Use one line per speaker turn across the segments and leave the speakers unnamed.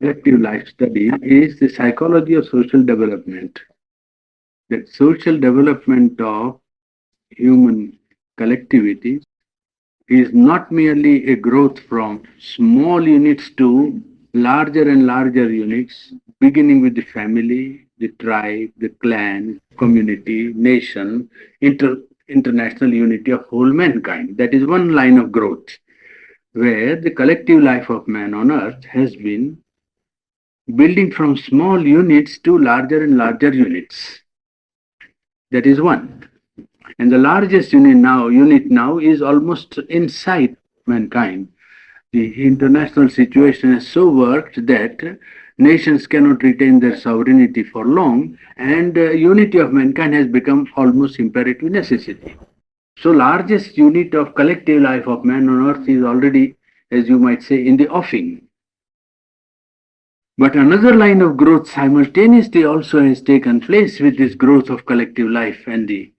Collective life study is the psychology of social development. The social development of human collectivity is not merely a growth from small units to larger and larger units, beginning with the family, the tribe, the clan, community, nation, international unity of whole mankind. That is one line of growth where the collective life of man on earth has been building from small units to larger and larger units. That is one. And the largest unit now is almost inside mankind. The international situation has so worked that nations cannot retain their sovereignty for long, and unity of mankind has become almost imperative necessity. So, largest unit of collective life of man on earth is already, as you might say, in the offing. But another line of growth simultaneously also has taken place with this growth of collective life, and the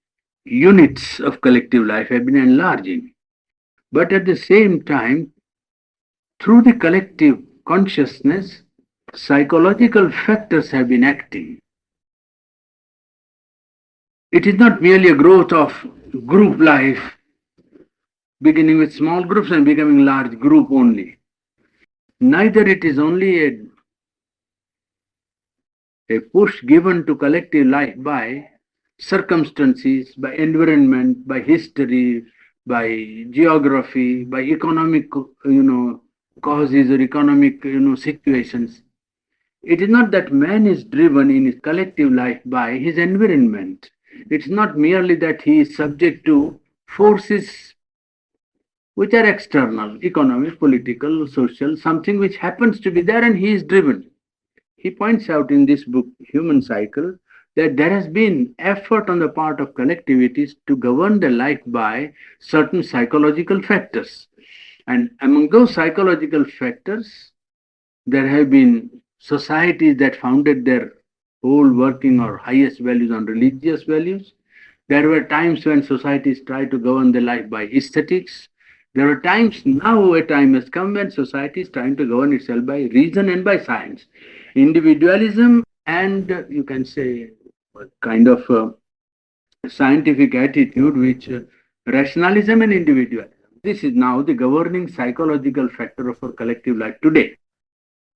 units of collective life have been enlarging. But at the same time, through the collective consciousness, psychological factors have been acting. It is not merely a growth of group life, beginning with small groups and becoming large group only. Neither it is only a push given to collective life by circumstances, by environment, by history, by geography, by economic, causes or economic, situations. It is not that man is driven in his collective life by his environment. It's not merely that he is subject to forces which are external, economic, political, social, something which happens to be there and he is driven. He points out in this book, Human Cycle, that there has been effort on the part of collectivities to govern the life by certain psychological factors. And among those psychological factors, there have been societies that founded their whole working or highest values on religious values. There were times when societies tried to govern their life by aesthetics. There are times now, a time has come when society is trying to govern itself by reason and by science. Individualism and you can say kind of scientific attitude, which rationalism and individualism. This is now the governing psychological factor of our collective life today.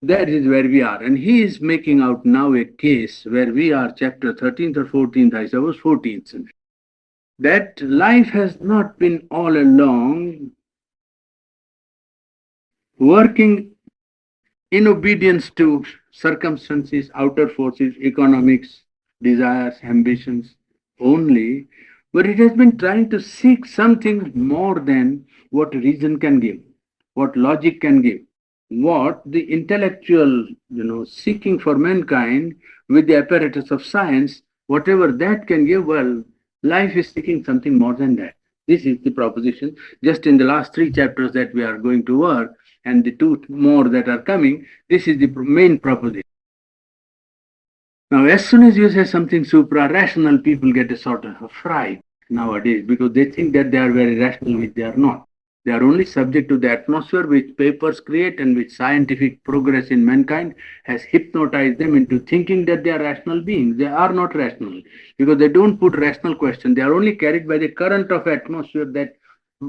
That is where we are. And he is making out now a case where we are, chapter 13th or 14th, I suppose 14th. That life has not been all along working in obedience to circumstances, outer forces, economics, desires, ambitions only, but it has been trying to seek something more than what reason can give, what logic can give, what the intellectual, seeking for mankind with the apparatus of science, whatever that can give, well, life is seeking something more than that. This is the proposition. Just in the last three chapters that we are going to work, and the two more that are coming, this is the main proposition. Now, as soon as you say something supra-rational, people get a sort of a fright nowadays because they think that they are very rational, which they are not. They are only subject to the atmosphere which papers create and which scientific progress in mankind has hypnotized them into thinking that they are rational beings. They are not rational because they don't put rational questions. They are only carried by the current of atmosphere that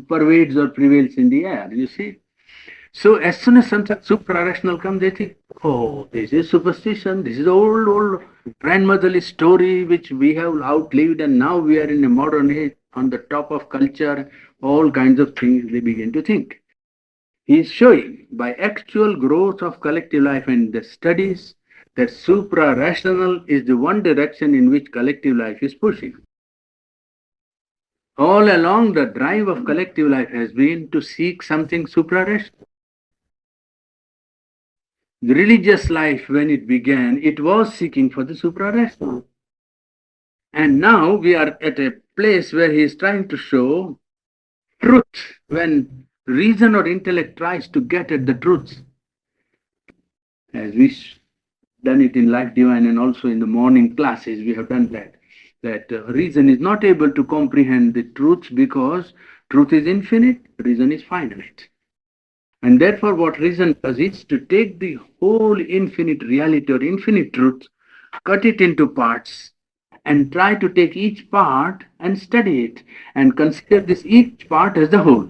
pervades or prevails in the air. You see? So as soon as something supra-rational comes, they think, oh, this is superstition, this is old grandmotherly story which we have outlived, and now we are in a modern age on the top of culture, all kinds of things they begin to think. He is showing by actual growth of collective life and the studies that supra-rational is the one direction in which collective life is pushing. All along, the drive of collective life has been to seek something supra-rational. The religious life, when it began, it was seeking for the supra-rational. And now we are at a place where he is trying to show truth when reason or intellect tries to get at the truth. As we done it in Life Divine and also in the morning classes, we have done that. That reason is not able to comprehend the truth because truth is infinite, reason is finite. And therefore, what reason does is to take the whole infinite reality or infinite truth, cut it into parts, and try to take each part and study it and consider this each part as the whole.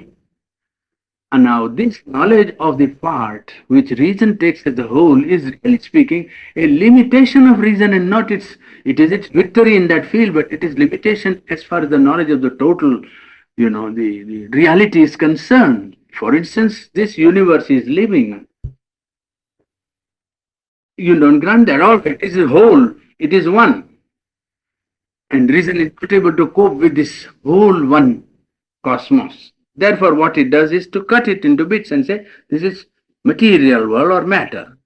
And now, this knowledge of the part which reason takes as a whole is really speaking a limitation of reason and not its, it is its victory in that field, but it is limitation as far as the knowledge of the total, the reality is concerned. For instance, this universe is living. You don't grant that all, it is a whole, it is one. And reason is not able to cope with this whole one cosmos. Therefore, what it does is to cut it into bits and say, this is material world or matter.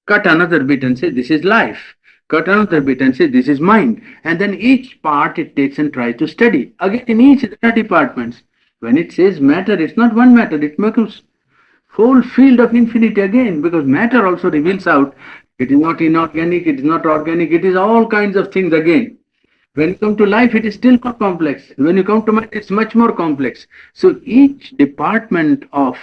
Cut another bit and say, this is life. Cut another bit and say, this is mind. And then each part it takes and tries to study. Again, in each there are departments. When it says matter, it's not one matter, it becomes whole field of infinity again, because matter also reveals out it is not inorganic, it is not organic, it is all kinds of things again. When you come to life, it is still more complex. When you come to mind, it's much more complex. So each department of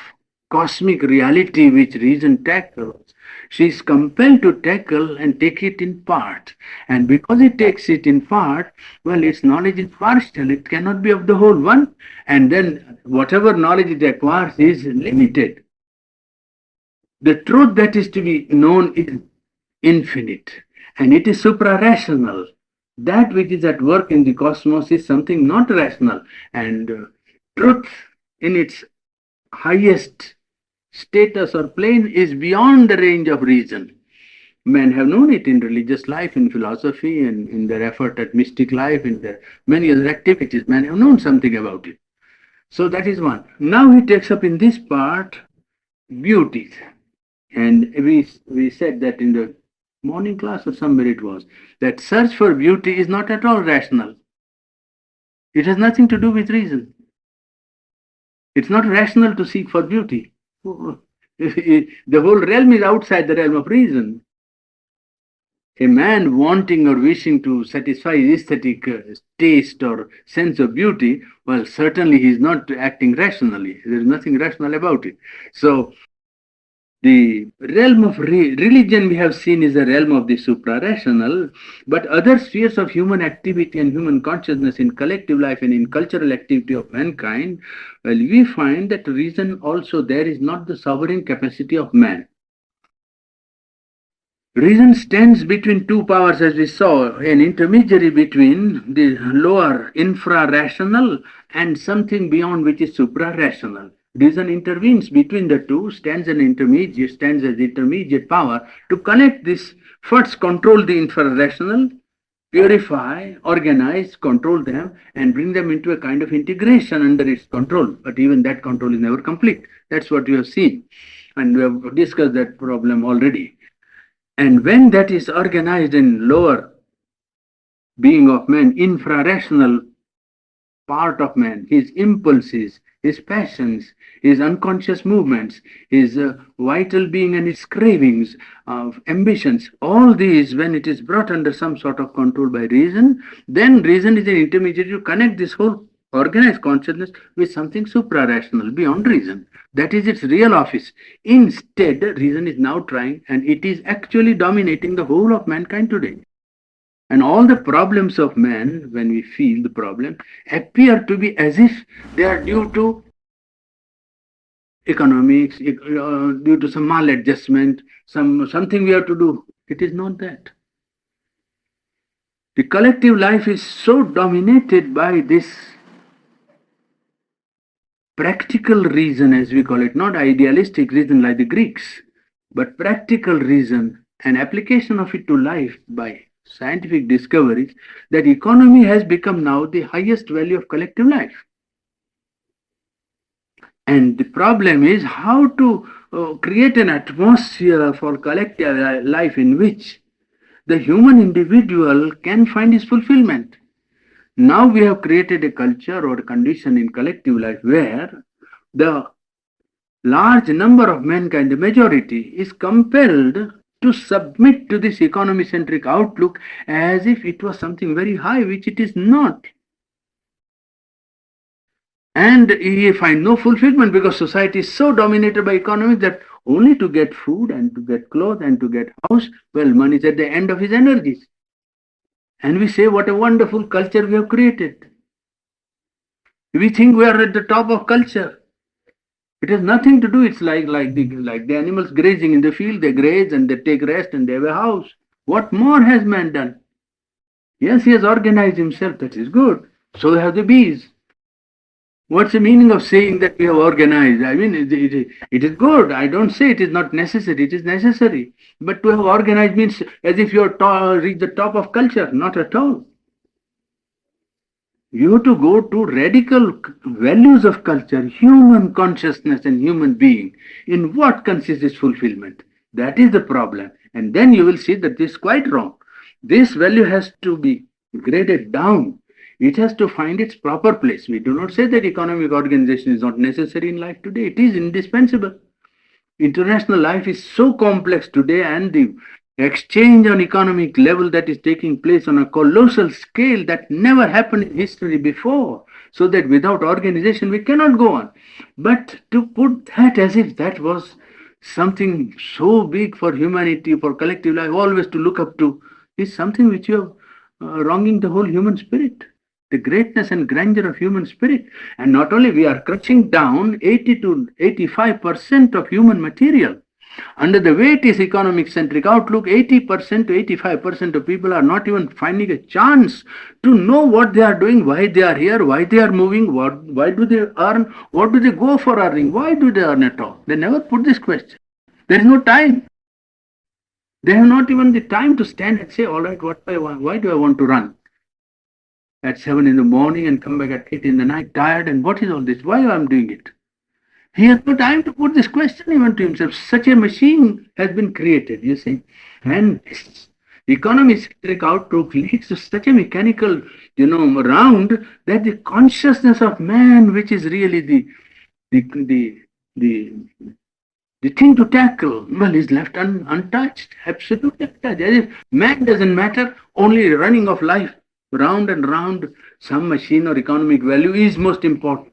cosmic reality which reason tackles, she is compelled to tackle and take it in part. And because it takes it in part, well, its knowledge is partial. It cannot be of the whole one. And then whatever knowledge it acquires is limited. The truth that is to be known is infinite, and it is supra-rational. That which is at work in the cosmos is something not rational, and truth in its highest status or plane is beyond the range of reason. Men have known it in religious life, in philosophy, and in their effort at mystic life, in their many other activities. Men have known something about it. So that is one. Now he takes up in this part beauty. And we said that in the morning class or somewhere it was, that search for beauty is not at all rational. It has nothing to do with reason. It's not rational to seek for beauty. The whole realm is outside the realm of reason. A man wanting or wishing to satisfy his aesthetic taste or sense of beauty, well, certainly he is not acting rationally. There is nothing rational about it. So the realm of religion we have seen is the realm of the supra-rational, but other spheres of human activity and human consciousness in collective life and in cultural activity of mankind, well, we find that reason also there is not the sovereign capacity of man. Reason stands between two powers, as we saw, an intermediary between the lower infra-rational and something beyond, which is supra-rational. Reason intervenes between the two, stands as intermediate power to connect this, first control the infra-rational, purify, organize, control them, and bring them into a kind of integration under its control. But even that control is never complete. That's what we have seen. And we have discussed that problem already. And when that is organized in lower being of man, infra-rational part of man, his impulses, his passions, his unconscious movements, his vital being and his cravings, ambitions, all these, when it is brought under some sort of control by reason, then reason is an intermediary to connect this whole organized consciousness with something supra-rational, beyond reason. That is its real office. Instead, reason is now trying, and it is actually dominating the whole of mankind today. And all the problems of man, when we feel the problem, appear to be as if they are due to economics, due to some maladjustment, something we have to do. It is not that. The collective life is so dominated by this practical reason, as we call it, not idealistic reason like the Greeks, but practical reason and application of it to life by scientific discoveries, that economy has become now the highest value of collective life. And the problem is how to create an atmosphere for collective life in which the human individual can find his fulfillment. Now we have created a culture or a condition in collective life where the large number of mankind, the majority, is compelled to submit to this economy-centric outlook as if it was something very high, which it is not. And he finds no fulfillment because society is so dominated by economics that only to get food and to get clothes and to get house, well, money is at the end of his energies. And we say, what a wonderful culture we have created. We think we are at the top of culture. It has nothing to do. It's like the animals grazing in the field. They graze and they take rest and they have a house. What more has man done? Yes, he has organized himself. That is good. So have the bees. What's the meaning of saying that we have organized? I mean, it is good. I don't say it is not necessary. It is necessary. But to have organized means as if you are reach the top of culture. Not at all. You have to go to radical values of culture, human consciousness and human being. In what consists this fulfillment? That is the problem. And then you will see that this is quite wrong. This value has to be graded down. It has to find its proper place. We do not say that economic organization is not necessary in life today. It is indispensable. International life is so complex today, and the exchange on economic level that is taking place on a colossal scale that never happened in history before, so that without organization we cannot go on. But to put that as if that was something so big for humanity, for collective life, always to look up to, is something which you are wronging the whole human spirit, the greatness and grandeur of human spirit. And not only we are crushing down 80 to 85% of human material. Under the way it is economic centric outlook, 80% to 85% of people are not even finding a chance to know what they are doing, why they are here, why they are moving, why do they earn, what do they go for earning, why do they earn at all. They never put this question. There is no time. They have not even the time to stand and say, all right, why do I want to run at 7 in the morning and come back at 8 in the night tired, and what is all this? Why am I doing it? He has no time to put this question even to himself. Such a machine has been created, you see. And this economy-centric outlook leads to such a mechanical, round that the consciousness of man, which is really the the thing to tackle, well, is left untouched, absolutely untouched. As if man doesn't matter, only running of life round and round some machine or economic value is most important.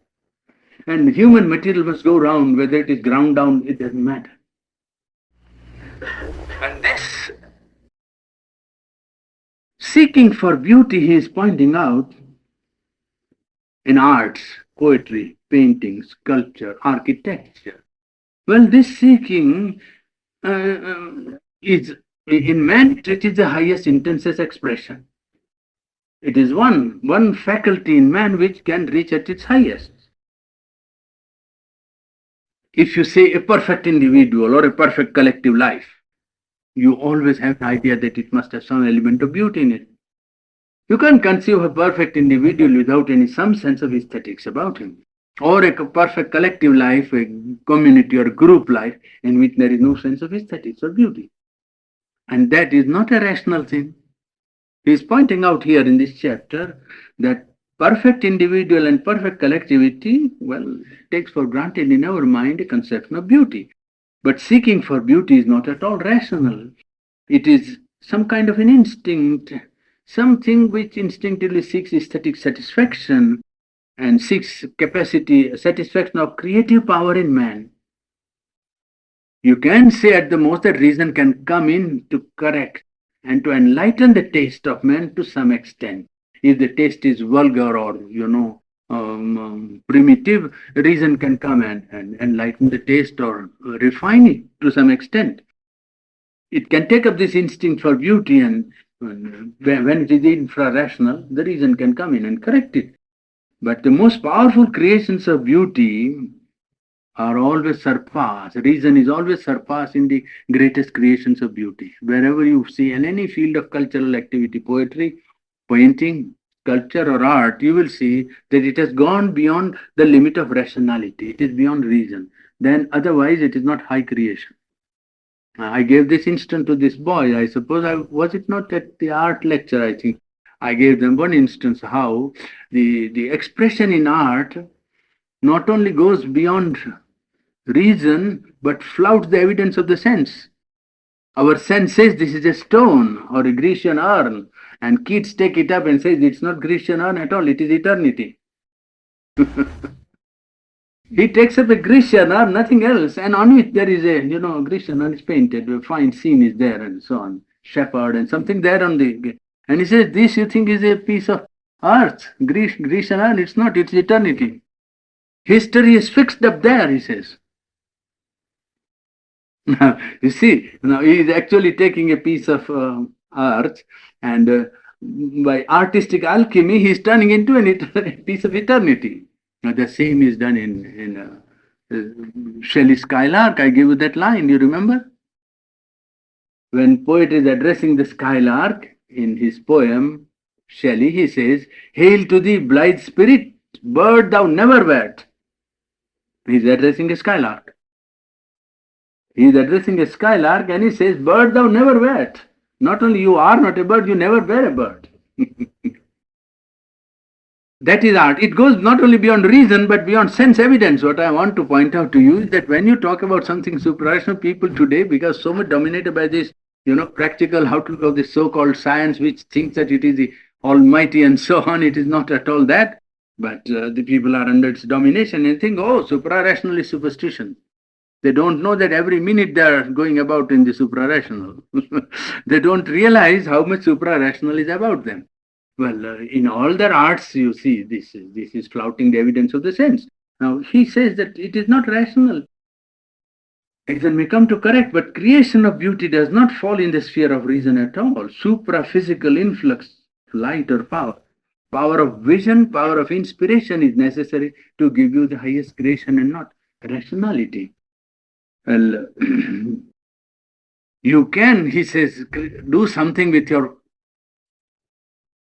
And human material must go round, whether it is ground down, it doesn't matter. And this seeking for beauty, he is pointing out in arts, poetry, painting, sculpture, architecture. Well, this seeking is, in man, it is the highest, intensest expression. It is one faculty in man which can reach at its highest. If you say a perfect individual or a perfect collective life, you always have the idea that it must have some element of beauty in it. You can't conceive a perfect individual without some sense of aesthetics about him. Or a perfect collective life, a community or group life in which there is no sense of aesthetics or beauty. And that is not a rational thing. He is pointing out here in this chapter that perfect individual and perfect collectivity, well, takes for granted in our mind a conception of beauty. But seeking for beauty is not at all rational. It is some kind of an instinct, something which instinctively seeks aesthetic satisfaction and seeks capacity, satisfaction of creative power in man. You can say at the most that reason can come in to correct and to enlighten the taste of man to some extent. If the taste is vulgar or, primitive, reason can come and enlighten the taste or refine it to some extent. It can take up this instinct for beauty, and when it is infra-rational, the reason can come in and correct it. But the most powerful creations of beauty are always surpassed. Reason is always surpassed in the greatest creations of beauty. Wherever you see in any field of cultural activity, poetry, painting, sculpture or art, you will see that it has gone beyond the limit of rationality. It is beyond reason. Then otherwise it is not high creation. I gave this instance to this boy. I suppose was it not at the art lecture, I think. I gave them one instance how the expression in art not only goes beyond reason but flouts the evidence of the sense. Our sense says this is a stone or a Grecian urn, and kids take it up and say it's not Grecian urn at all, it is eternity. He takes up a Grecian or nothing else, and on which there is a, Grecian is painted, a fine scene is there, and so on, shepherd and something there on the, and he says, this you think is a piece of earth, Grecian earth, it's not, it's eternity. History is fixed up there, he says. Now, you see, now he is actually taking a piece of earth, and by artistic alchemy, he is turning into a piece of eternity. Now, the same is done in Shelley's Skylark. I gave you that line, you remember? When poet is addressing the skylark in his poem, Shelley, he says, "Hail to thee, blithe spirit, bird thou never wert." He is addressing a skylark. He is addressing a skylark and he says, "Bird thou never wert." Not only you are not a bird, you never were a bird. That is art. It goes not only beyond reason but beyond sense evidence. What I want to point out to you is that when you talk about something suprarational, people today, because so much dominated by this, practical outlook of this so-called science, which thinks that it is the almighty and so on, it is not at all that. But the people are under its domination and think, oh, suprarational is superstition. They don't know that every minute they are going about in the suprarational. They don't realize how much suprarational is about them. Well, in all their arts, you see, this is flouting the evidence of the sense. Now, he says that it is not rational. Reason may come to correct, but creation of beauty does not fall in the sphere of reason at all. Supra-physical influx, light or power. Power of vision, power of inspiration is necessary to give you the highest creation and not rationality. Well, you can, he says, do something with your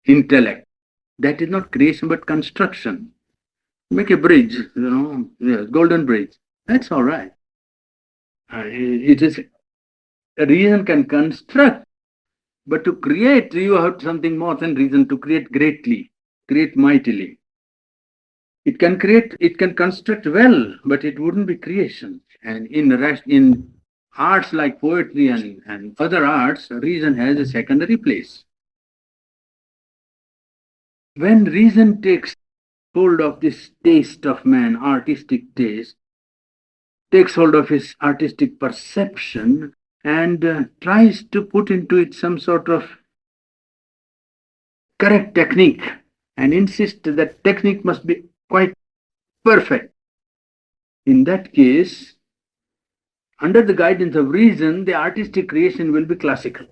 intellect. That is not creation but construction. Make a bridge, yes, golden bridge. That's all right. It is, a reason can construct, but to create, you have something more than reason. To create greatly, create mightily. It can create, it can construct well, but it wouldn't be creation. And in arts like poetry and other arts, reason has a secondary place. When reason takes hold of this taste of man, artistic taste, takes hold of his artistic perception and tries to put into it some sort of correct technique and insist that technique must be quite perfect. In that case, under the guidance of reason, the artistic creation will be classical.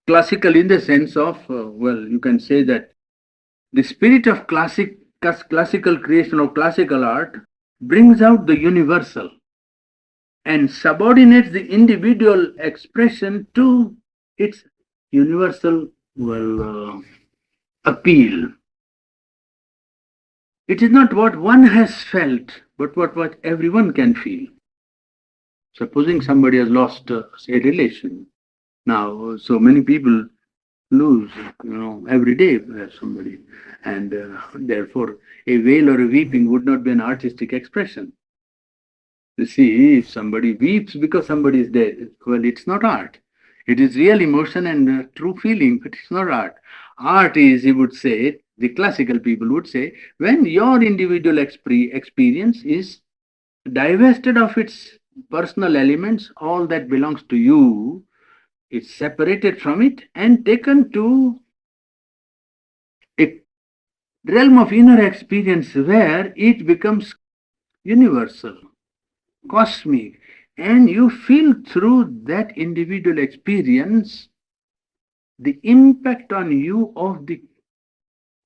Classical in the sense of, you can say that the spirit of classical creation or classical art brings out the universal and subordinates the individual expression to its universal, appeal. It is not what one has felt, but what everyone can feel. Supposing somebody has lost a relation. Now, so many people lose, every day somebody. And therefore, a wail or a weeping would not be an artistic expression. You see, if somebody weeps because somebody is dead, well, it's not art. It is real emotion and true feeling, but it's not art. Art is, he would say, the classical people would say, when your individual experience is divested of its personal elements, all that belongs to you, it's separated from it and taken to a realm of inner experience where it becomes universal, cosmic, and you feel through that individual experience the impact on you of the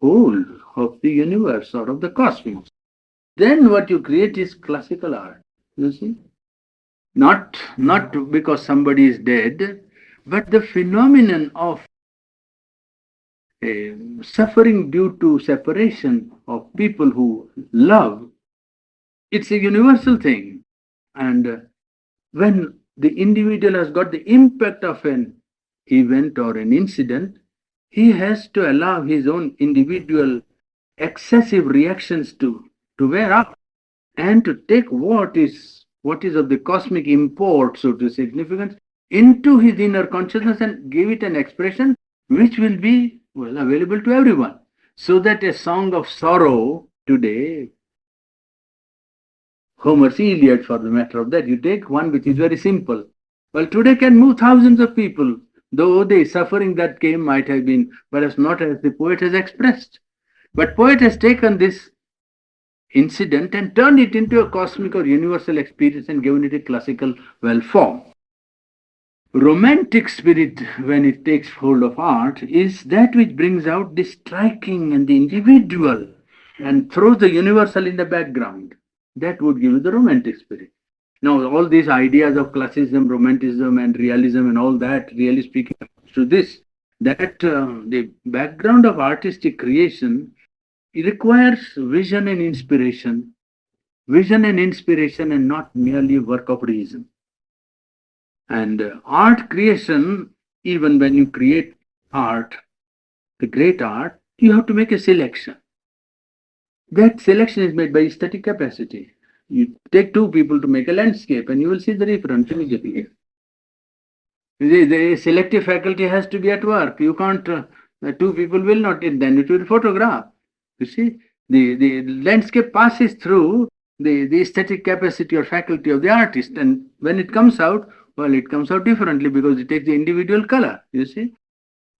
whole of the universe or of the cosmos. Then what you create is classical art, you see. Not because somebody is dead, but the phenomenon of suffering due to separation of people who love, it's a universal thing. And when the individual has got the impact of an event or an incident, he has to allow his own individual excessive reactions to wear up and to take what is of the cosmic import, so to significance, into his inner consciousness and give it an expression which will be available to everyone. So that a song of sorrow today Homer's Iliad for the matter of that. You take one which is very simple. Well, today can move thousands of people, though the suffering that came might have been perhaps not as the poet has expressed. But poet has taken this incident and turned it into a cosmic or universal experience and given it a classical well form. Romantic spirit, when it takes hold of art, is that which brings out the striking and the individual and throws the universal in the background. That would give you the romantic spirit. Now, all these ideas of classicism, romanticism, and realism, and all that, really speaking to this, that the background of artistic creation, it requires vision and inspiration, and not merely work of reason. And art creation, even when you create art, the great art, you have to make a selection. That selection is made by aesthetic capacity. You take two people to make a landscape and you will see the difference immediately. The selective faculty has to be at work. You can't, two people will not, then it will photograph. You see, the landscape passes through the aesthetic capacity or faculty of the artist, and when it comes out, well, it comes out differently because it takes the individual color. You see,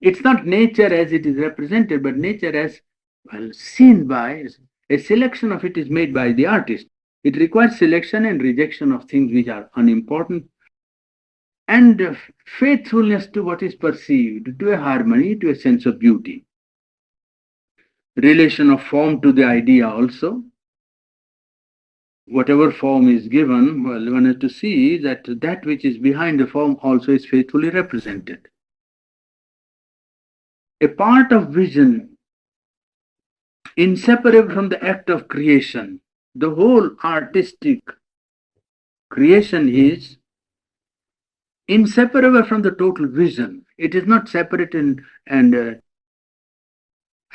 it's not nature as it is represented, but nature as well seen by a selection of it is made by the artist. It requires selection and rejection of things which are unimportant and faithfulness to what is perceived, to a harmony, to a sense of beauty. Relation of form to the idea also. Whatever form is given, well, one has to see that that which is behind the form also is faithfully represented. A part of vision, inseparable from the act of creation. The whole artistic creation is inseparable from the total vision. It is not separate and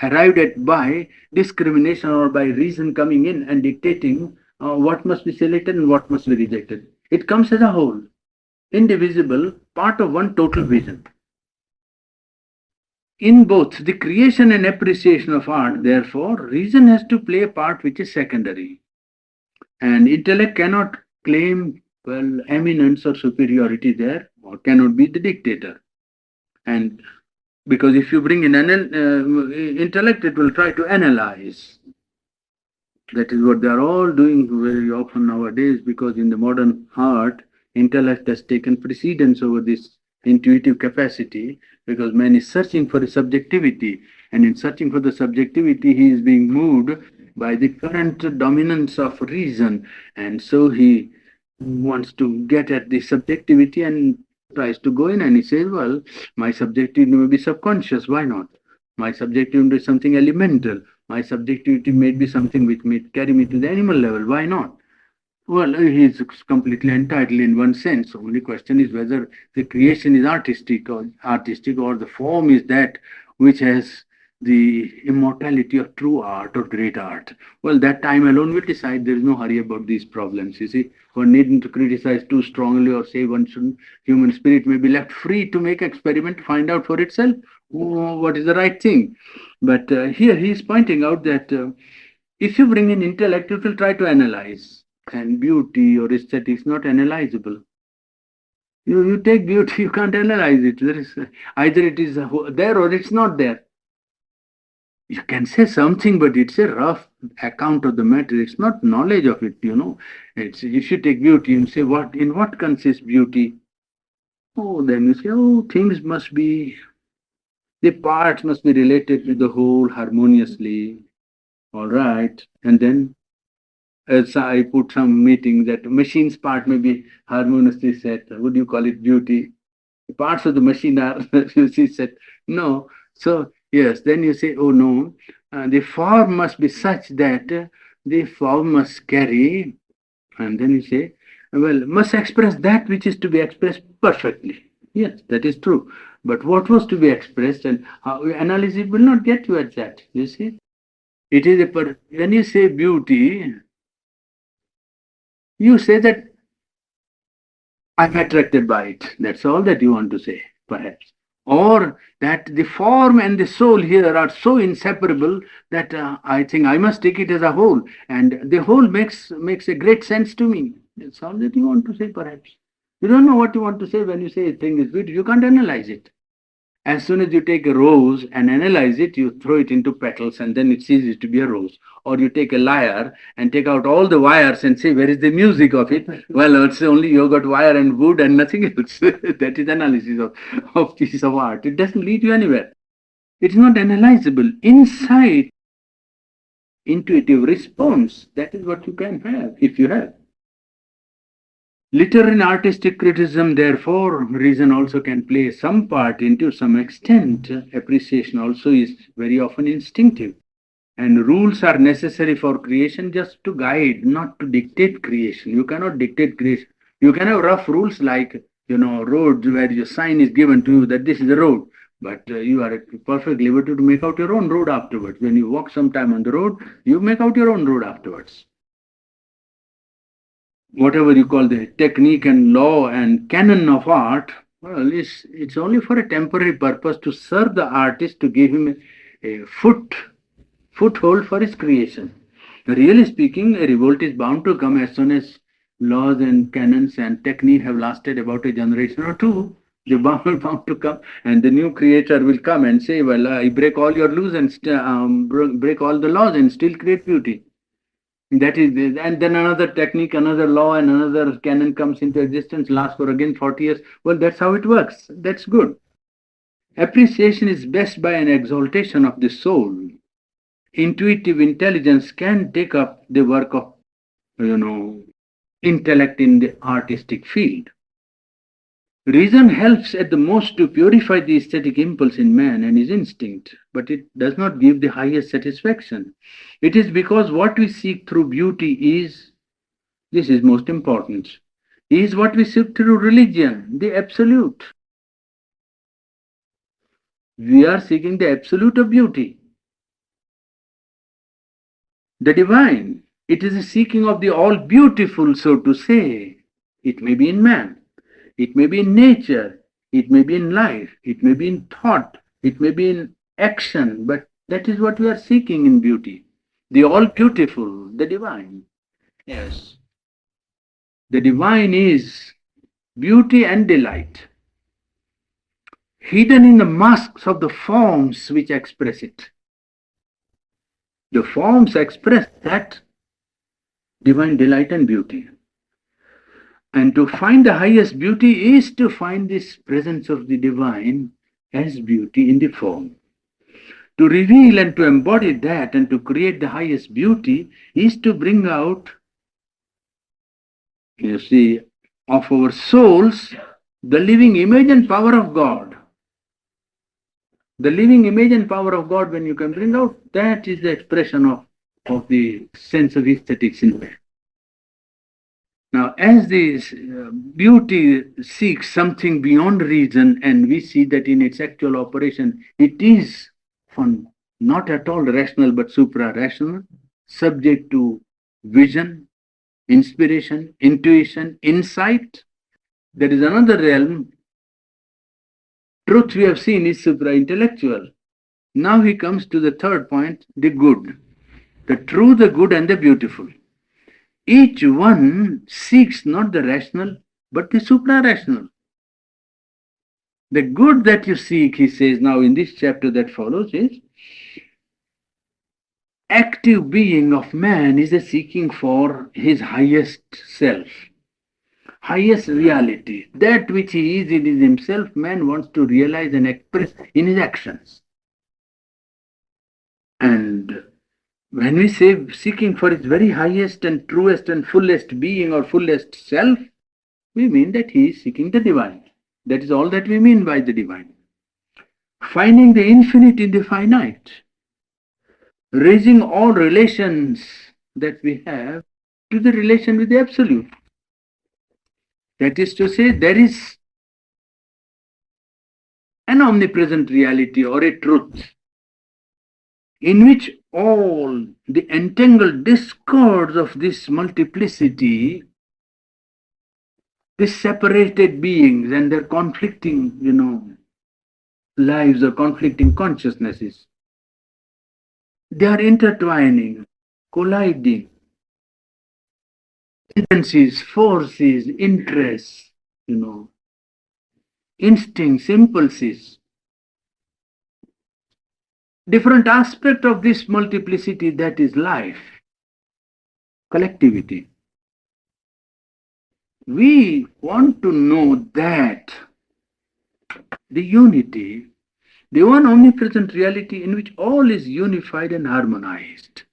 arrived at by discrimination or by reason coming in and dictating what must be selected and what must be rejected. It comes as a whole, indivisible, part of one total vision. In both the creation and appreciation of art, therefore, reason has to play a part which is secondary. And intellect cannot claim, well, eminence or superiority there, or cannot be the dictator. And because if you bring in an intellect, it will try to analyze. That is what they are all doing very often nowadays, because in the modern art, intellect has taken precedence over this intuitive capacity, because man is searching for a subjectivity, and in searching for the subjectivity, he is being moved by the current dominance of reason, and so he wants to get at the subjectivity and tries to go in, and he says, well, my subjectivity may be subconscious, why not? My subjectivity is something elemental. My subjectivity may be something which may carry me to the animal level, why not? Well, he is completely entitled in one sense. The only question is whether the creation is artistic, or the form is that which has the immortality of true art or great art. Well, that time alone will decide. There is no hurry about these problems. You see, one needn't to criticize too strongly or say one shouldn't. Human spirit may be left free to make experiment, find out for itself what is the right thing. But here he is pointing out that if you bring in intellect, it will try to analyze. And beauty or aesthetics not analyzable. You take beauty, you can't analyze it. There is either it is there or it's not there. You can say something, but it's a rough account of the matter. It's not knowledge of it, you know. It's if you take beauty and say in what consists beauty? Oh, then you say, oh, things must be, the parts must be related to the whole harmoniously. All right. And then as I put some meeting that machine's part may be harmoniously set. Would you call it beauty? The parts of the machine are, you see, set. No. So, yes, then you say, oh no, the form must be such that the form must carry, and then you say, well, must express that which is to be expressed perfectly. Yes, that is true. But what was to be expressed and how analysis will not get you at that, you see. It is when you say beauty, you say that I'm attracted by it. That's all that you want to say, perhaps. or that the form and the soul here are so inseparable that I think I must take it as a whole, and the whole makes a great sense to me. That's all that you want to say, perhaps. You don't know what you want to say when you say a thing is beautiful. You can't analyze it. As soon as you take a rose and analyze it, you throw it into petals and then it ceases to be a rose. Or you take a lyre and take out all the wires and say, where is the music of it? Well, it's only you got wire and wood and nothing else. That is analysis of piece of art. It doesn't lead you anywhere. It's not analyzable. Insight, intuitive response, that is what you can have if you have. Literary and artistic criticism, therefore, reason also can play some part into some extent. Appreciation also is very often instinctive. And rules are necessary for creation just to guide, not to dictate creation. You cannot dictate creation. You can have rough rules like, roads where your sign is given to you that this is the road. But you are at perfect liberty to make out your own road afterwards. When you walk sometime on the road, you make out your own road afterwards. Whatever you call the technique and law and canon of art, well, it's only for a temporary purpose to serve the artist, to give him a foothold for his creation. Really speaking, a revolt is bound to come as soon as laws and canons and technique have lasted about a generation or two. They're bound to come, and the new creator will come and say, "Well, I break all your laws and break all the laws and still create beauty." That is, and then another technique, another law, and another canon comes into existence, lasts for again 40 years. Well, that's how it works. That's good. Appreciation is best by an exaltation of the soul. Intuitive intelligence can take up the work of, you know, intellect in the artistic field. Reason helps at the most to purify the aesthetic impulse in man and his instinct, but it does not give the highest satisfaction. It is because what we seek through beauty is, this is most important, is what we seek through religion, the absolute. We are seeking the absolute of beauty, the divine. It is a seeking of the all beautiful, so to say. It may be in man, it may be in nature, it may be in life, it may be in thought, it may be in action, but that is what we are seeking in beauty. The all beautiful, the divine. Yes. The divine is beauty and delight, hidden in the masks of the forms which express it. The forms express that divine delight and beauty. And to find the highest beauty is to find this presence of the divine as beauty in the form. To reveal and to embody that and to create the highest beauty is to bring out, you see, of our souls the living image and power of God. The living image and power of God, when you can bring out, that is the expression of the sense of aesthetics in man. Now, as this beauty seeks something beyond reason, and we see that in its actual operation, it is not at all rational but supra-rational, subject to vision, inspiration, intuition, insight. There is another realm. Truth we have seen is supra-intellectual. Now he comes to the third point, the good. The true, the good, and the beautiful. Each one seeks not the rational, but the supra-rational. The good that you seek, he says now in this chapter that follows, is active being of man is a seeking for his highest self, highest reality. That which he is in himself, man wants to realize and express in his actions. And when we say seeking for its very highest and truest and fullest being or fullest self, we mean that he is seeking the divine. That is all that we mean by the divine. Finding the infinite in the finite, raising all relations that we have to the relation with the absolute. That is to say, there is an omnipresent reality or a truth in which all the entangled discords of this multiplicity, these separated beings and their conflicting, lives or conflicting consciousnesses. They are intertwining, colliding, tendencies, forces, interests, instincts, impulses, different aspect of this multiplicity that is life, collectivity. We want to know that the unity, the one omnipresent reality in which all is unified and harmonized.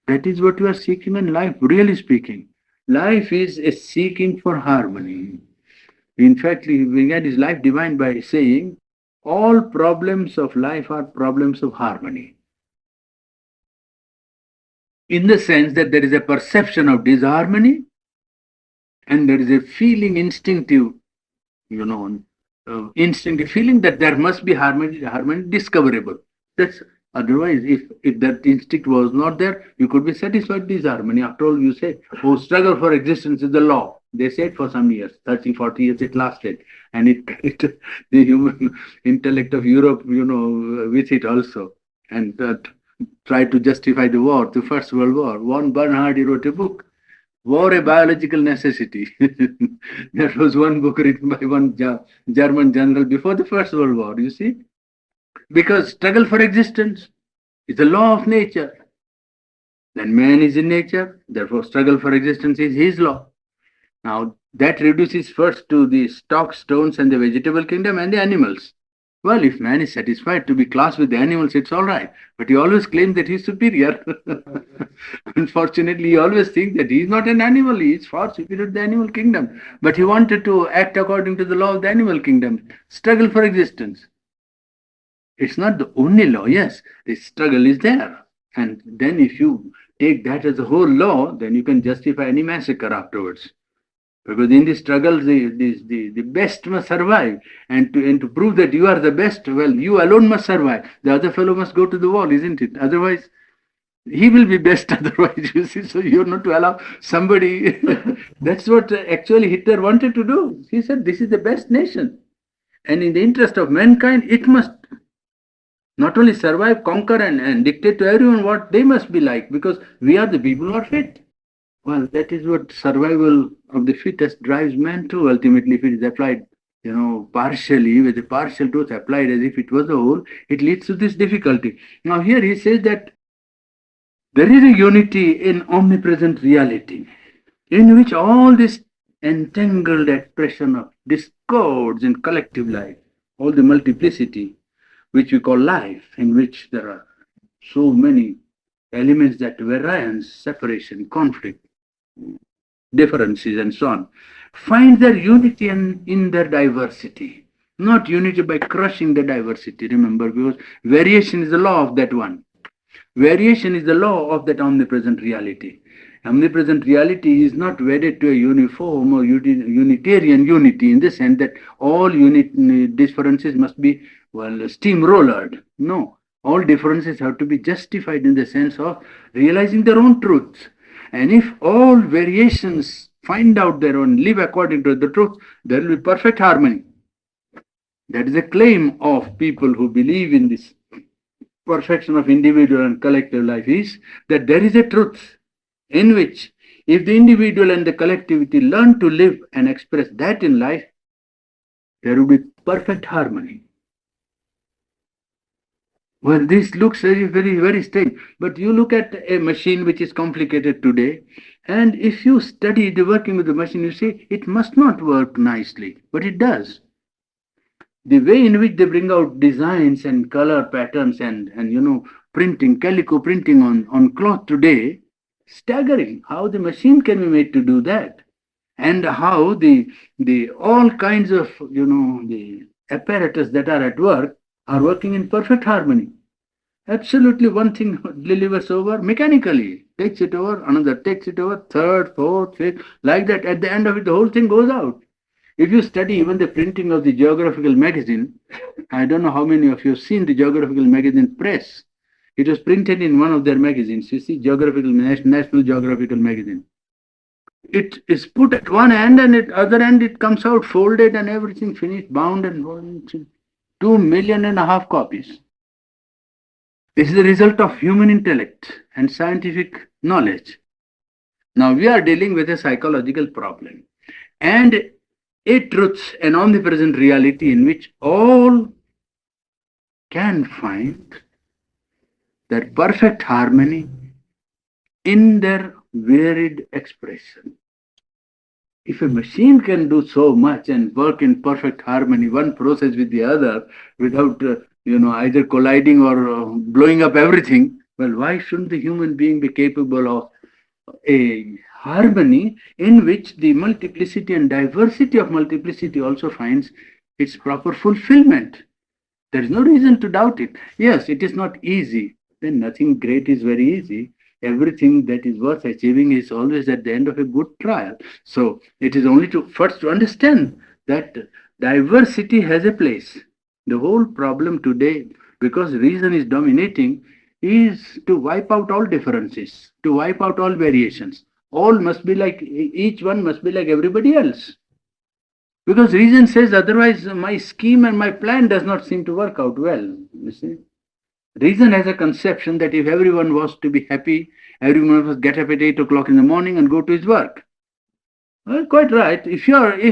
That is what we are seeking in life, really speaking. Life is a seeking for harmony. In fact, he began his life divine by saying, all problems of life are problems of harmony. In the sense that there is a perception of disharmony and there is a feeling, you know, instinctive feeling that there must be harmony discoverable. That's otherwise, if that instinct was not there, you could be satisfied with disharmony. After all, you say, oh, struggle for existence is the law. They said for some years, 30, 40 years it lasted. And the human intellect of Europe, with it also. And tried to justify the war, the First World War. Von Bernhard, he wrote a book, War, a Biological Necessity. That was one book written by one German general before the First World War, you see. Because struggle for existence is the law of nature. Then man is in nature, therefore struggle for existence is his law. Now that reduces first to the stock, stones, and the vegetable kingdom and the animals. Well, if man is satisfied to be classed with the animals, it's all right. But he always claims that he's superior. Unfortunately, he always thinks that he's not an animal, he is far superior to the animal kingdom. But he wanted to act according to the law of the animal kingdom. Struggle for existence. It's not the only law, yes, the struggle is there. And then if you take that as a whole law, then you can justify any massacre afterwards. Because in the struggle, the best must survive. And to prove that you are the best, well, you alone must survive. The other fellow must go to the wall, isn't it? Otherwise, he will be best otherwise, you see. So you're not to allow somebody. That's what actually Hitler wanted to do. He said, this is the best nation. And in the interest of mankind, it must not only survive, conquer, and dictate to everyone what they must be like, because we are the people who are fit. Well, that is what survival of the fittest drives man to ultimately, if it is applied, partially, with a partial truth applied as if it was a whole, it leads to this difficulty. Now, here he says that there is a unity in omnipresent reality, in which all this entangled expression of discords in collective life, all the multiplicity, which we call life, in which there are so many elements that variance, separation, conflict, differences, and so on, find their unity in their diversity. Not unity by crushing the diversity, remember, because variation is the law of that one. Variation is the law of that omnipresent reality. Omnipresent reality is not wedded to a uniform or unitarian unity in the sense that all differences must be, steamrollered. No, all differences have to be justified in the sense of realizing their own truths. And if all variations find out their own, live according to the truth, there will be perfect harmony. That is a claim of people who believe in this perfection of individual and collective life, is that there is a truth in which if the individual and the collectivity learn to live and express that in life, there will be perfect harmony. Well, this looks very, very, very strange. But you look at a machine which is complicated today, and if you study the working of the machine, you see it must not work nicely, but it does. The way in which they bring out designs and color patterns and printing, calico printing on cloth today, staggering how the machine can be made to do that, and how the all kinds of the apparatus that are at work are working in perfect harmony. Absolutely, one thing delivers over mechanically, takes it over, another takes it over, third, fourth, fifth, like that. At the end of it, the whole thing goes out. If you study even the printing of the geographical magazine, I don't know how many of you have seen the geographical magazine press. It was printed in one of their magazines. You see, National Geographical Magazine. It is put at one end, and at other end it comes out folded and everything finished, bound and bound. 2.5 million copies. This is the result of human intellect and scientific knowledge. Now we are dealing with a psychological problem and a truth, an omnipresent reality in which all can find that perfect harmony in their varied expression. If a machine can do so much and work in perfect harmony, one process with the other, without either colliding or blowing up everything, well, why shouldn't the human being be capable of a harmony in which the multiplicity and diversity of multiplicity also finds its proper fulfillment? There is no reason to doubt it. Yes, it is not easy. Then nothing great is very easy. Everything that is worth achieving is always at the end of a good trial. So it is only to first to understand that diversity has a place. The whole problem today, because reason is dominating, is to wipe out all differences, to wipe out all variations. All must be like, each one must be like everybody else. Because reason says otherwise, my scheme and my plan does not seem to work out well. You see, reason has a conception that if everyone was to be happy, everyone must get up at 8 o'clock in the morning and go to his work. Well, quite right. If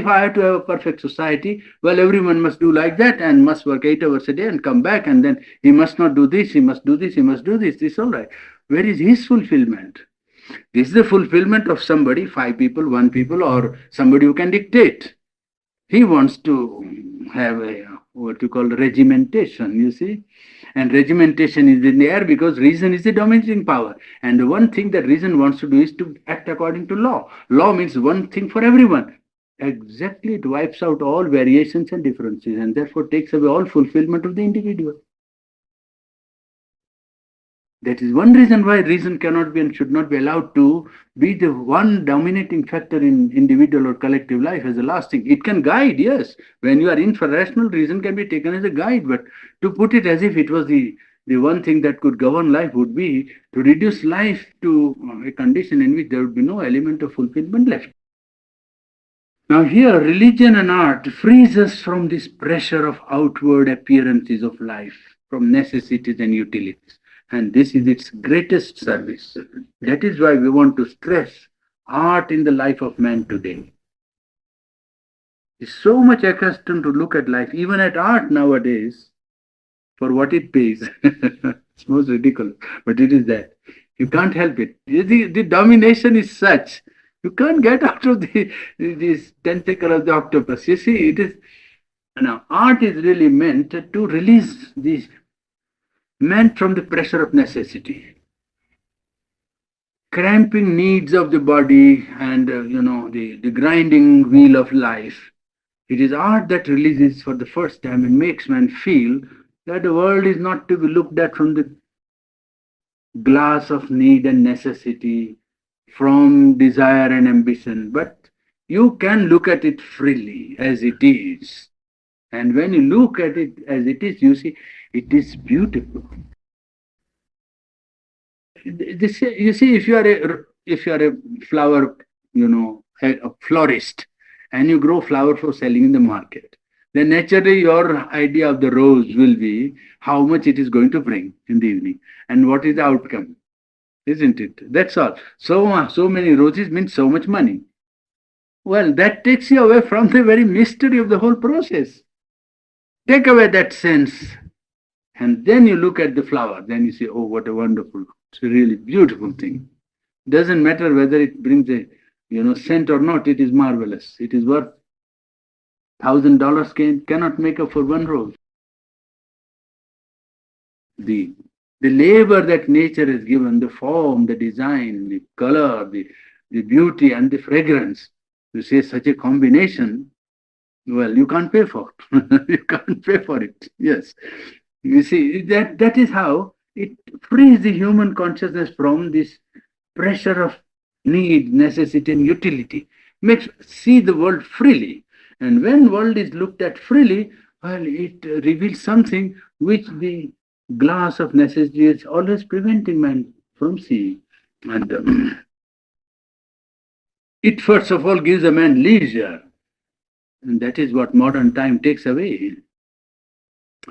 I have to have a perfect society, well, everyone must do like that and must work 8 hours a day and come back, and then he must not do this, he must do this, he must do this. This is all right. Where is his fulfillment? This is the fulfillment of somebody, 5 people, 1 people, or somebody who can dictate. He wants to have a what you call regimentation, you see. And regimentation is in the air because reason is the dominating power. And the one thing that reason wants to do is to act according to law. Law means one thing for everyone. Exactly, it wipes out all variations and differences and therefore takes away all fulfillment of the individual. That is one reason why reason cannot be and should not be allowed to be the one dominating factor in individual or collective life as a last thing. It can guide, yes. When you are in for rational, reason can be taken as a guide, but to put it as if it was the one thing that could govern life would be to reduce life to a condition in which there would be no element of fulfillment left. Now here, religion and art frees us from this pressure of outward appearances of life, from necessities and utilities. And this is its greatest service. That is why we want to stress art in the life of man today. Is so much accustomed to look at life, even at art nowadays, for what it pays. It's most ridiculous, but it is that. You can't help it. The domination is such. You can't get out of this tentacle of the octopus. You see, it is now art is really meant to release this man from the pressure of necessity, cramping needs of the body, and the grinding wheel of life. It is art that releases for the first time and makes man feel that the world is not to be looked at from the glass of need and necessity, from desire and ambition, but you can look at it freely as it is. And when you look at it as it is, you see, it is beautiful. You see, if you are a flower, a florist, and you grow flower for selling in the market, then naturally your idea of the rose will be how much it is going to bring in the evening and what is the outcome, isn't it? That's all. So many roses means so much money. Well, that takes you away from the very mystery of the whole process. Take away that sense, and then you look at the flower. Then you say, "Oh, what a wonderful, it's a really beautiful thing." Doesn't matter whether it brings a scent or not. It is marvelous. It is worth $1,000 cannot make up for one rose. The labor that nature has given, the form, the design, the color, the beauty, and the fragrance. You say such a combination. Well, you can't pay for it. You can't pay for it. Yes. You see, that is how it frees the human consciousness from this pressure of need, necessity, and utility. Makes see the world freely. And when world is looked at freely, well, it reveals something which the glass of necessity is always preventing man from seeing. And it first of all gives a man leisure. And that is what modern time takes away.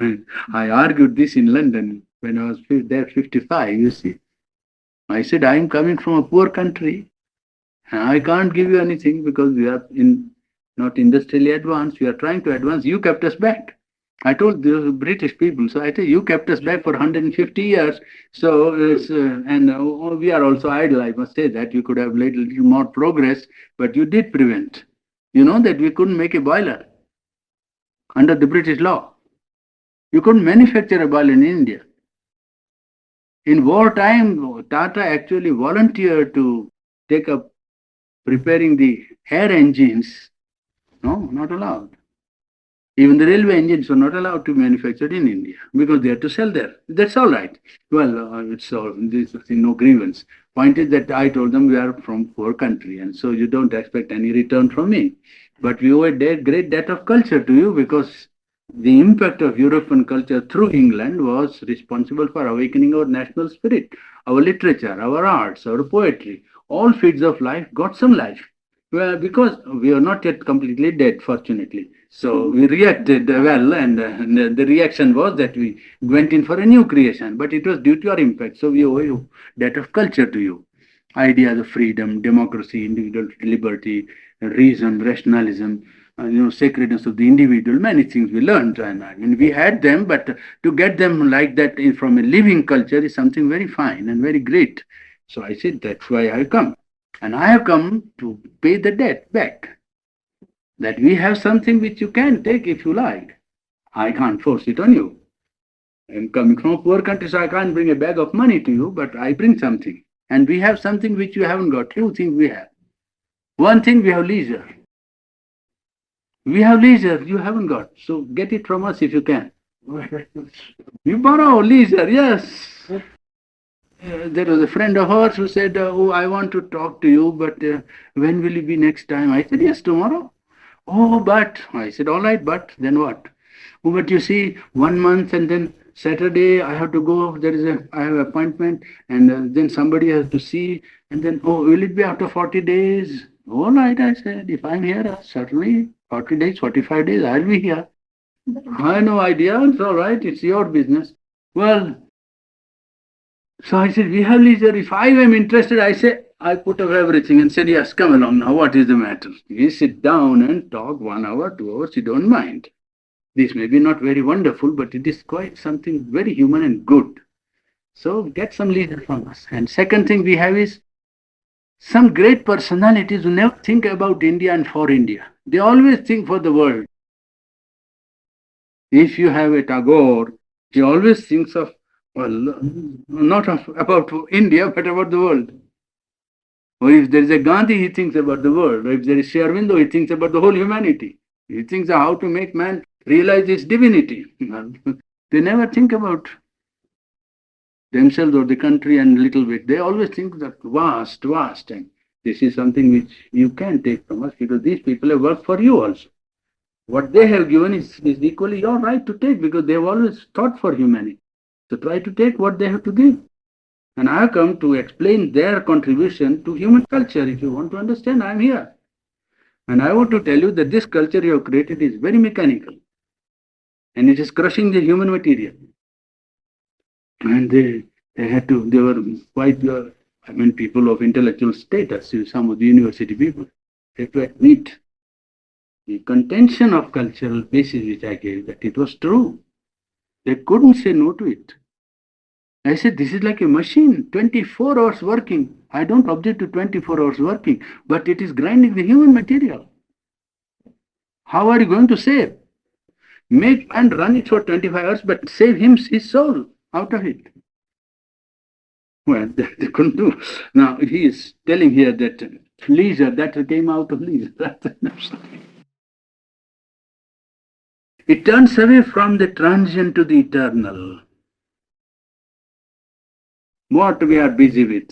And I argued this in London when I was there 55, you see. I said, I am coming from a poor country. And I can't give you anything because we are in not industrially advanced. We are trying to advance. You kept us back. I told the British people. So I tell you kept us back for 150 years. So we are also idle. I must say that you could have made a little more progress, but you did prevent. You know that we couldn't make a boiler under the British law. You couldn't manufacture a boiler in India. In wartime, Tata actually volunteered to take up preparing the air engines. No, not allowed. Even the railway engines were not allowed to be manufactured in India because they had to sell there. That's all right. Well, it's all this is no grievance. Point is that I told them we are from poor country, and so you don't expect any return from me. But we owe a great debt of culture to you because the impact of European culture through England was responsible for awakening our national spirit, our literature, our arts, our poetry. All fields of life got some life. Well, because we are not yet completely dead, fortunately. So we reacted well, and the reaction was that we went in for a new creation, but it was due to your impact. So we owe you debt of culture to you. Ideas of freedom, democracy, individual liberty, reason, rationalism, sacredness of the individual, many things we learned. And I mean, we had them, but to get them like that from a living culture is something very fine and very great. So I said, that's why I come. And I have come to pay the debt back. That we have something which you can take if you like. I can't force it on you. I'm coming from a poor country, so I can't bring a bag of money to you, but I bring something. And we have something which you haven't got. Two things we have. One thing, we have leisure. We have leisure you haven't got. So get it from us if you can. You borrow leisure, yes. There was a friend of ours who said, oh, I want to talk to you, but when will you be next time? I said, yes, tomorrow. Oh, but I said, all right, but then what? Oh, but you see, 1 month and then Saturday I have to go. I have an appointment, and then somebody has to see, and then will it be after 40 days? All right, I said, if I'm here, certainly 40 days, 45 days, I'll be here. I have no idea. It's all right. It's your business. Well, so I said, we have leisure. If I am interested, I say, I put up everything and said, yes, come along now. What is the matter? We sit down and talk 1 hour, 2 hours. You don't mind. This may be not very wonderful, but it is quite something very human and good. So get some leisure from us. And second thing we have is some great personalities who never think about India and for India. They always think for the world. If you have a Tagore, he always thinks of, well, not about India, but about the world. Or if there is a Gandhi, he thinks about the world. Or if there is Sri Aurobindo, he thinks about the whole humanity. He thinks how to make man realize his divinity. They never think about themselves or the country and little bit. They always think that vast, vast. And this is something which you can take from us because these people have worked for you also. What they have given is equally your right to take because they have always thought for humanity. So try to take what they have to give. And I have come to explain their contribution to human culture. If you want to understand, I am here. And I want to tell you that this culture you have created is very mechanical. And it is crushing the human material. And they were quite, people of intellectual status, some of the university people. They had to admit the contention of cultural basis which I gave, that it was true. They couldn't say no to it. I said, this is like a machine, 24 hours working. I don't object to 24 hours working, but it is grinding the human material. How are you going to save? Make and run it for 25 hours, but save his soul out of it. Well, they couldn't do. Now, he is telling here that leisure, that came out of leisure. It turns away from the transient to the eternal. What we are busy with.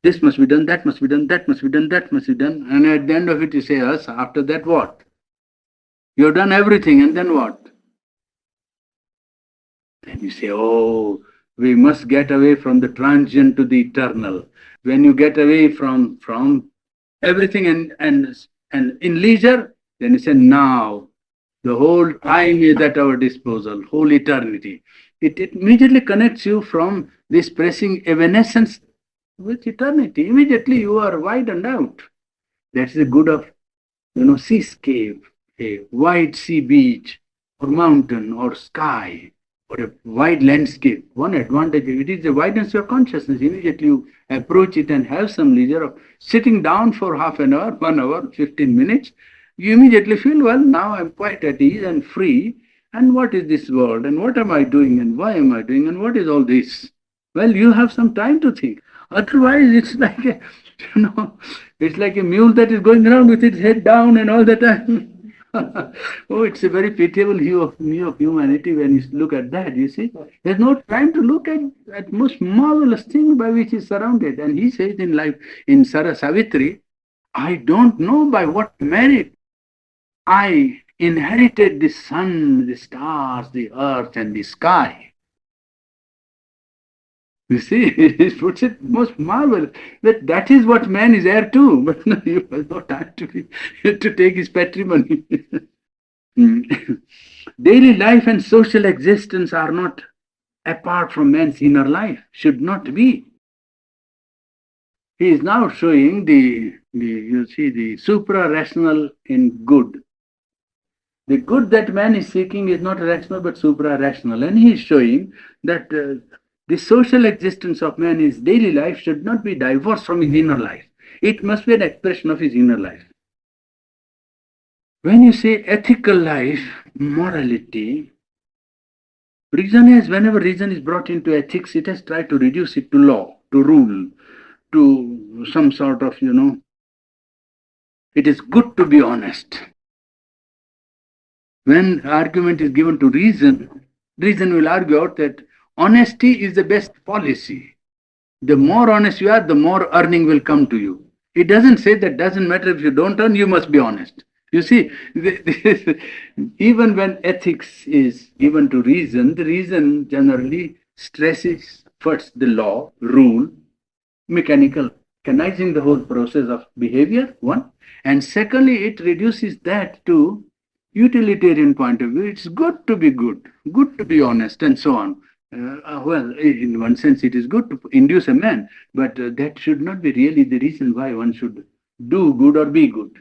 This must be done, that must be done, that must be done, that must be done. And at the end of it, you say, us, after that what? You have done everything, and then what? Then you say, oh, we must get away from the transient to the eternal. When you get away from everything and in leisure, then you say, now The whole time is at our disposal, whole eternity. It immediately connects you from this pressing evanescence with eternity. Immediately you are widened out. That's the good of, seascape, a wide sea beach, or mountain, or sky, or a wide landscape. One advantage of it is the wideness of your consciousness. Immediately you approach it and have some leisure of sitting down for half an hour, 1 hour, 15 minutes. You immediately feel, well, now I'm quite at ease and free. And what is this world? And what am I doing? And why am I doing? And what is all this? Well, you have some time to think. Otherwise, it's like a, you know, it's like a mule that is going around with its head down and all the time. Oh, it's a very pitiable view of humanity when you look at that, you see. There's no time to look at most marvelous thing by which he's surrounded. And he says in life, in Sara Savitri, I don't know by what merit I inherited the sun, the stars, the earth, and the sky. You see, he puts it most marvelous that is what man is heir to, but no, he has no time to take his patrimony. Daily life and social existence are not apart from man's inner life, should not be. He is now showing the supra-rational in good. The good that man is seeking is not rational but supra-rational, and he is showing that the social existence of man, his daily life, should not be divorced from his inner life. It must be an expression of his inner life. When you say ethical life, morality, whenever reason is brought into ethics, it has tried to reduce it to law, to rule, to some sort of, it is good to be honest. When argument is given to reason, reason will argue out that honesty is the best policy. The more honest you are, the more earning will come to you. It doesn't say that doesn't matter if you don't earn, you must be honest. You see, even when ethics is given to reason, the reason generally stresses first the law, rule, mechanical, mechanising the whole process of behavior, one. And secondly, it reduces that to utilitarian point of view. It's good to be good to be honest, and so on. Well, in one sense, it is good to induce a man, but that should not be really the reason why one should do good or be good.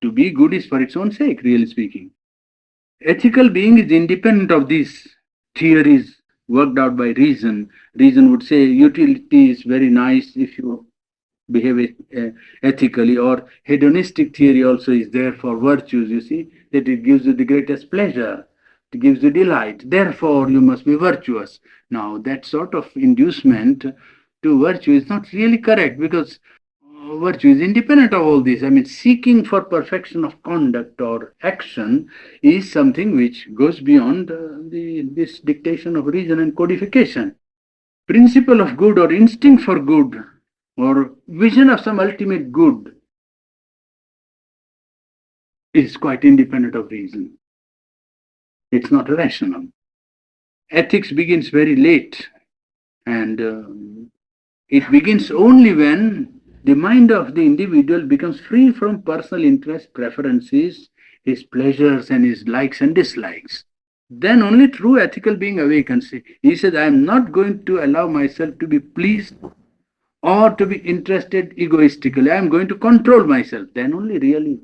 To be good is for its own sake, really speaking. Ethical being is independent of these theories worked out by reason. Reason would say utility is very nice if you behave ethically, or hedonistic theory also is there for virtues, you see, that it gives you the greatest pleasure, it gives you delight, therefore you must be virtuous. Now that sort of inducement to virtue is not really correct, because virtue is independent of all this. I mean, seeking for perfection of conduct or action is something which goes beyond this dictation of reason and codification. Principle of good or instinct for good or vision of some ultimate good is quite independent of reason. It's not rational. Ethics begins very late, and it begins only when the mind of the individual becomes free from personal interest, preferences, his pleasures and his likes and dislikes. Then only true ethical being awakens. He says, I am not going to allow myself to be pleased or to be interested egoistically. I am going to control myself. Then only really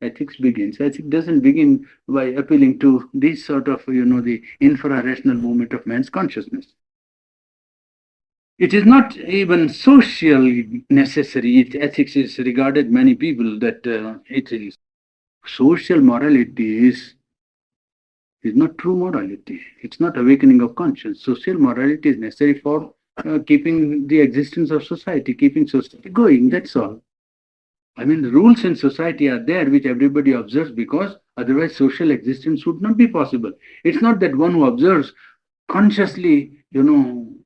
ethics begins. Ethics doesn't begin by appealing to this sort of, the infra-rational movement of man's consciousness. It is not even socially necessary. Ethics is regarded many people that it is social morality is not true morality. It's not awakening of conscience. Social morality is necessary for keeping the existence of society, keeping society going. That's all. I mean, the rules in society are there which everybody observes, because otherwise social existence would not be possible. It's not that one who observes consciously,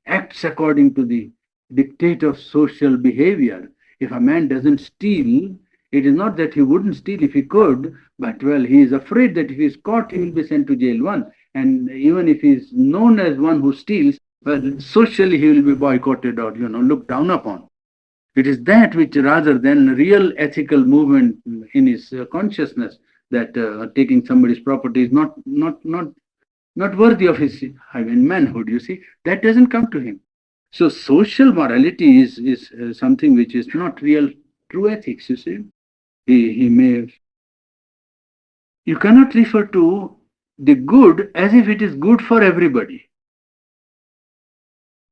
acts according to the dictate of social behavior. If a man doesn't steal, it is not that he wouldn't steal if he could, but well, he is afraid that if he is caught, he will be sent to jail, one. And even if he is known as one who steals, well, socially he will be boycotted or, looked down upon. It is that which, rather than real ethical movement in his consciousness, that taking somebody's property is not worthy of his, I mean, manhood. You see, that doesn't come to him. So social morality is something which is not real true ethics. You see, he may, you cannot refer to the good as if it is good for everybody,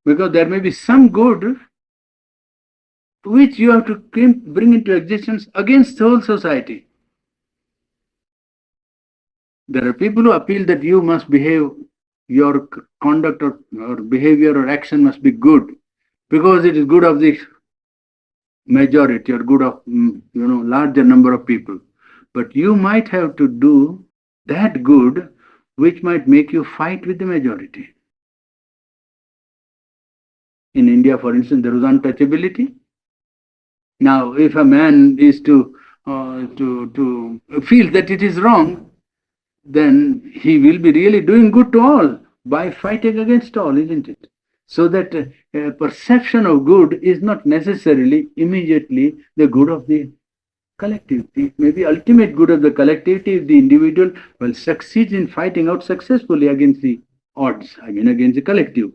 because there may be some good which you have to bring into existence against the whole society. There are people who appeal that you must behave, your conduct or behavior or action must be good because it is good of the majority or good of larger number of people. But you might have to do that good which might make you fight with the majority. In India, for instance, there is untouchability. Now, if a man is to feel that it is wrong, then he will be really doing good to all by fighting against all, isn't it? So that perception of good is not necessarily immediately the good of the collectivity. It may be ultimate good of the collectivity if the individual succeeds in fighting out successfully against the odds, I mean against the collective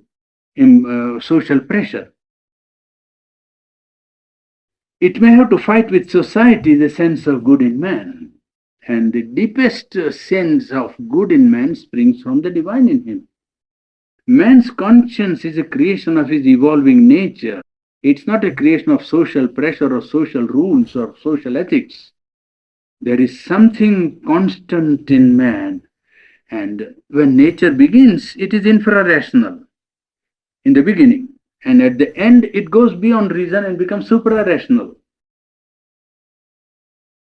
in social pressure. It may have to fight with society the sense of good in man. And the deepest sense of good in man springs from the divine in him. Man's conscience is a creation of his evolving nature. It's not a creation of social pressure or social rules or social ethics. There is something constant in man. And when nature begins, it is infra-rational in the beginning. And at the end, it goes beyond reason and becomes supra-rational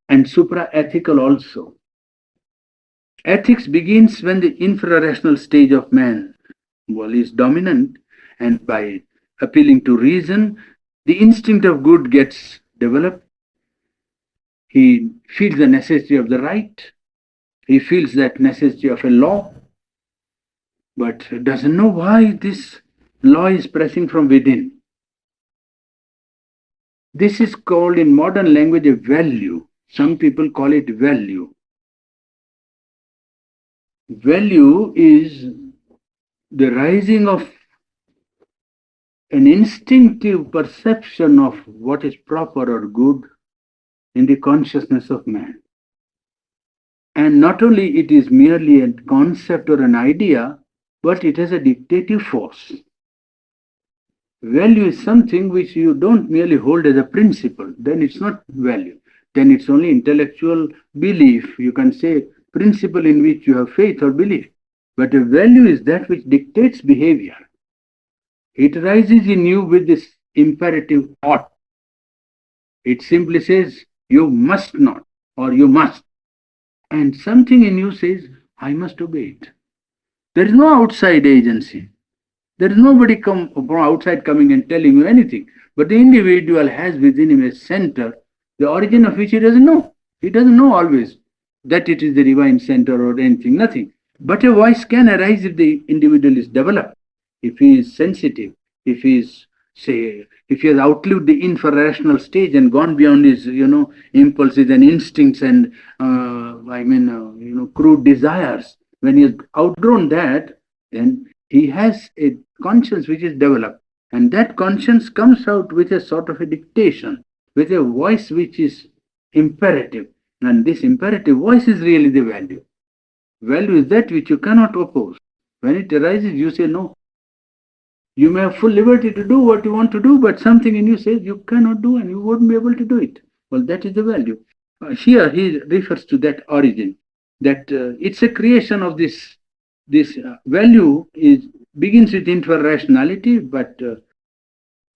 and supra-ethical also. Ethics begins when the infra-rational stage of man is dominant, and by appealing to reason, the instinct of good gets developed. He feels the necessity of the right. He feels that necessity of a law, but doesn't know why this law is pressing from within. This is called in modern language a value. Some people call it value. Value is the rising of an instinctive perception of what is proper or good in the consciousness of man. And not only it is merely a concept or an idea, but it has a dictative force. Value is something which you don't merely hold as a principle, then it's not value. Then it's only intellectual belief. You can say principle in which you have faith or belief. But a value is that which dictates behavior. It rises in you with this imperative ought. It simply says, you must not, or you must. And something in you says, I must obey it. There is no outside agency. There is nobody from outside coming and telling you anything. But the individual has within him a center, the origin of which he doesn't know. He doesn't know always that it is the divine center or anything, nothing. But a voice can arise if the individual is developed, if he is sensitive, if he is, say, if he has outlived the infra-rational stage and gone beyond his, impulses and instincts and, crude desires. When he has outgrown that, then he has a conscience which is developed. And that conscience comes out with a sort of a dictation, with a voice which is imperative. And this imperative voice is really the value. Value is that which you cannot oppose. When it arises, you say no. You may have full liberty to do what you want to do, but something in you says you cannot do and you wouldn't be able to do it. Well, that is the value. Here he refers to that origin, that it's a creation of this value begins with infra-rationality, but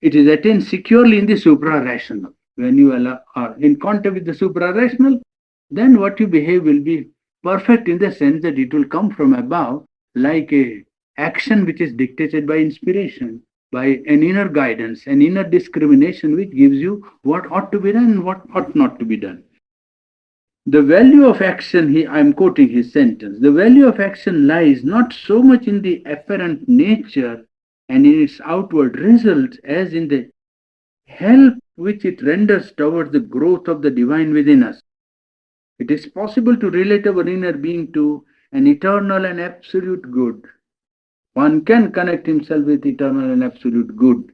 it is attained securely in the supra-rational. When you are in contact with the supra-rational, then what you behave will be perfect in the sense that it will come from above, like a action which is dictated by inspiration, by an inner guidance, an inner discrimination which gives you what ought to be done and what ought not to be done. The value of action, I'm quoting his sentence, the value of action lies not so much in the apparent nature and in its outward result as in the help which it renders towards the growth of the divine within us. It is possible to relate our inner being to an eternal and absolute good. One can connect himself with eternal and absolute good.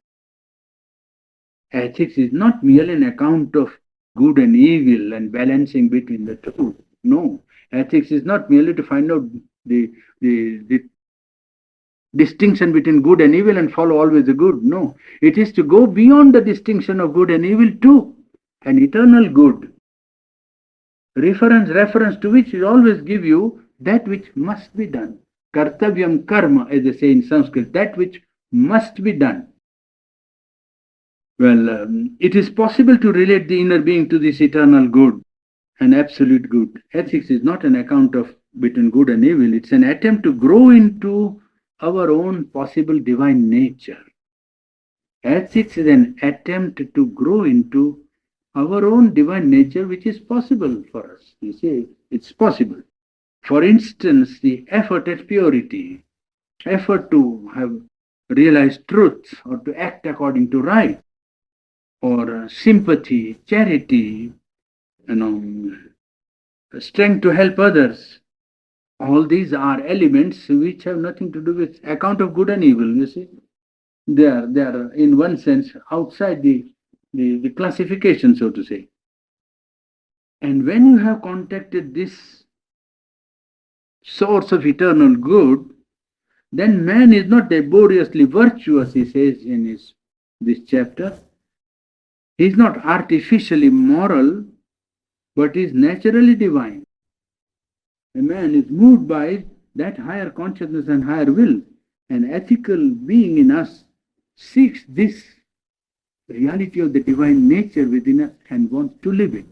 Ethics is not merely an account of good and evil and balancing between the two. No. Ethics is not merely to find out the distinction between good and evil and follow always the good. No. It is to go beyond the distinction of good and evil to an eternal good. Reference to which will always give you that which must be done. Kartavyam karma, as they say in Sanskrit, that which must be done. Well, it is possible to relate the inner being to this eternal good and absolute good. Ethics is not an account of between good and evil. It's an attempt to grow into our own possible divine nature. Ethics is an attempt to grow into our own divine nature, which is possible for us. You see, it's possible. For instance, the effort at purity, effort to have realized truth or to act according to right, or sympathy, charity, strength to help others. All these are elements which have nothing to do with account of good and evil. You see, they are in one sense outside the classification, so to say. And when you have contacted this source of eternal good, then man is not laboriously virtuous, he says in this chapter. He is not artificially moral, but is naturally divine. A man is moved by that higher consciousness and higher will. An ethical being in us seeks this reality of the divine nature within us and wants to live it.